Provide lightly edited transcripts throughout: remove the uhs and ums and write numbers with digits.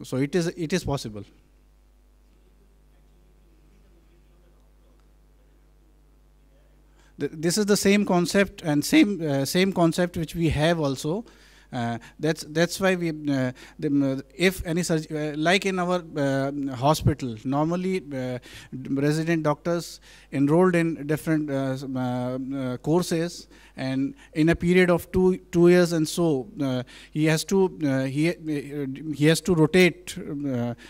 So it is possible. This is the same concept and same concept which we have also. That's why we if any like in our hospital, normally resident doctors enrolled in different courses, and in a period of two years, and so he has to rotate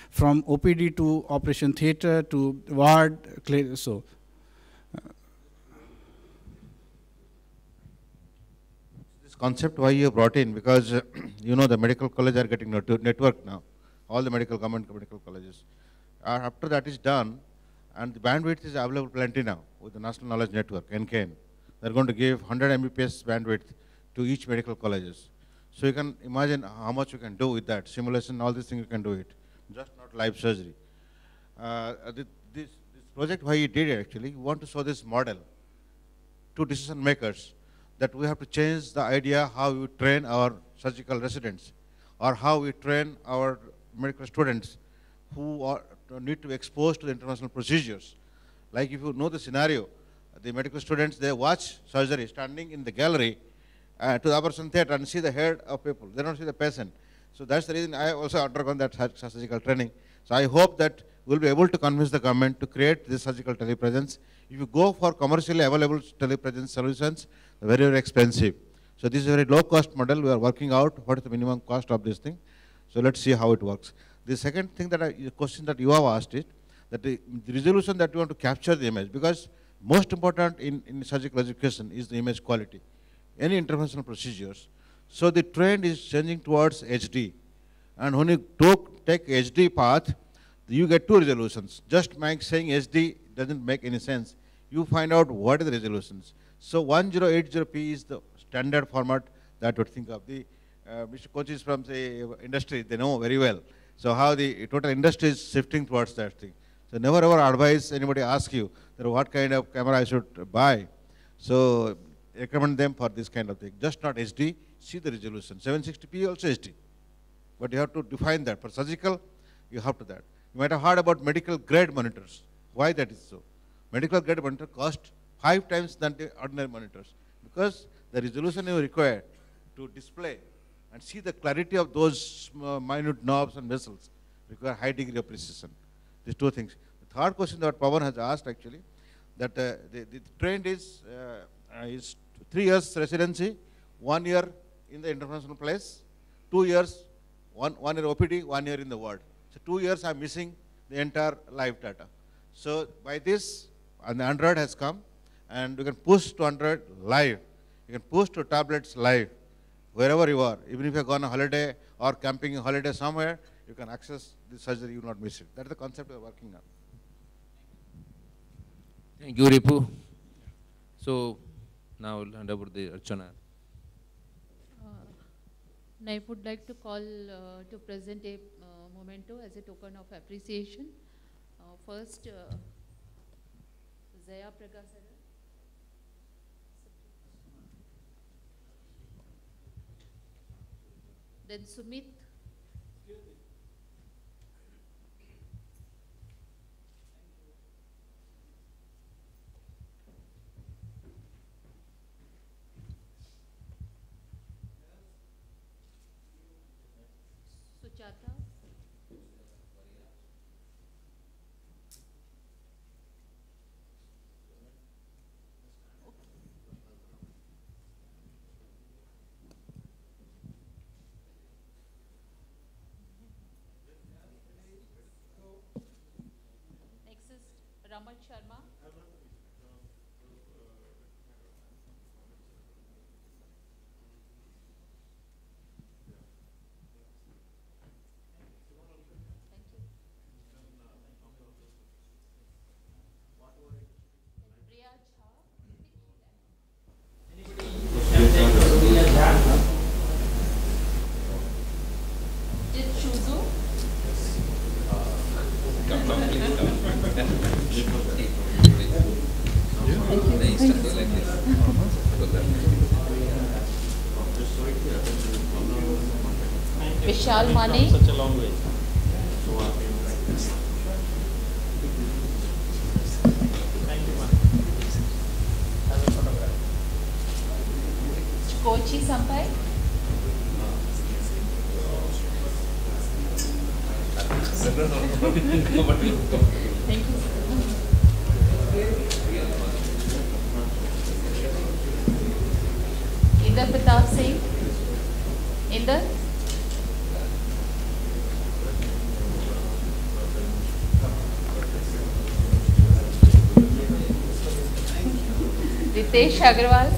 from OPD to operation theater to ward. So concept why you brought in, because you know the medical colleges are getting network now, all the government medical colleges. After that is done, and the bandwidth is available plenty now with the National Knowledge Network, NKN. They're going to give 100 Mbps bandwidth to each medical colleges. So you can imagine how much you can do with that. Simulation, all these things you can do it, just not live surgery. This project, why you did it actually, you want to show this model to decision makers, that we have to change the idea how we train our surgical residents, or how we train our medical students who need to be exposed to the international procedures. Like if you know the scenario, the medical students, they watch surgery standing in the gallery to the operation theater and see the head of people. They don't see the patient. So that's the reason I also undergone that surgical training. So I hope that we'll be able to convince the government to create this surgical telepresence. If you go for commercially available telepresence solutions, very, very expensive. So this is a very low cost model. We are working out what is the minimum cost of this thing. So let's see how it works. The second thing question that you have asked is that the resolution that you want to capture the image, because most important in surgical education is the image quality. Any interventional procedures. So the trend is changing towards HD. And when you take HD path, you get two resolutions. Just saying HD doesn't make any sense. You find out what are the resolutions. So 1080p is the standard format that would think of. The Mr. Kochi is from the industry, they know very well. So how the total industry is shifting towards that thing. So never ever advise anybody ask you that what kind of camera I should buy. So recommend them for this kind of thing. Just not HD, see the resolution. 760p also HD. But you have to define that. For surgical, you have to that. You might have heard about medical grade monitors. Why that is so? Medical grade monitor cost 5 times than the ordinary monitors, because the resolution you require to display and see the clarity of those minute knobs and vessels require high degree of precision. These two things. The third question that Pawan has asked actually, that the trend is 3 years residency, 1 year in the international place, 2 years, one year OPD, 1 year in the ward. So 2 years I'm missing the entire live data. So by this, and the Android has come, and you can push to Android live. You can push to tablets live, wherever you are. Even if you have gone on a holiday or camping a holiday somewhere, you can access the surgery, you will not miss it. That is the concept we are working on. Thank you, Ripu. So now we'll hand over the Archana. I would like to call to present a memento as a token of appreciation. First, Zaya Pragasara. Then Sumit. Suchata. Next is Raman Sharma. Vishal Mane. Such a long way. Thank you, ma'am. Have a photograph. Kochi Sampai. Thank you. Inder Pratap Singh. Inder. Ritesh Agarwal.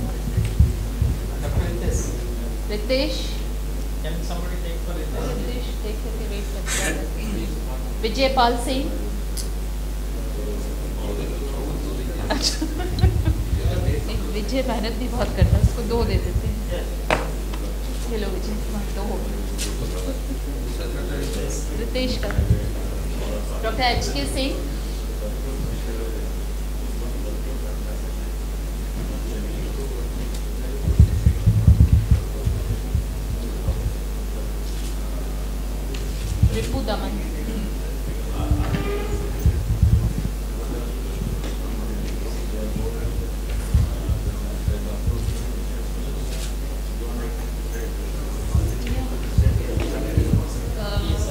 Ritesh. Can somebody take for it? Ritesh, take it, wait for the Vijay Pal Singh. विजय मेहनत भी बहुत करता है, उसको 2 दे देते हैं। ये लो विजय, 2 हो गए। रितेश का doctor HK Singh. Ripu Daman.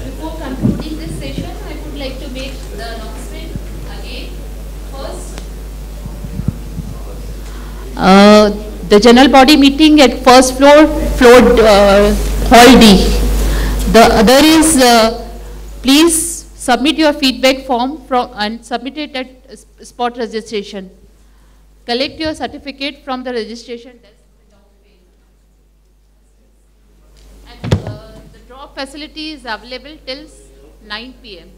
Before concluding this session, I would like to make the announcement again. First, the general body meeting at first floor, hall D. The other is, please submit your feedback form and submit it at spot registration. Collect your certificate from the registration desk without paying. And the drop facility is available till 9 p.m.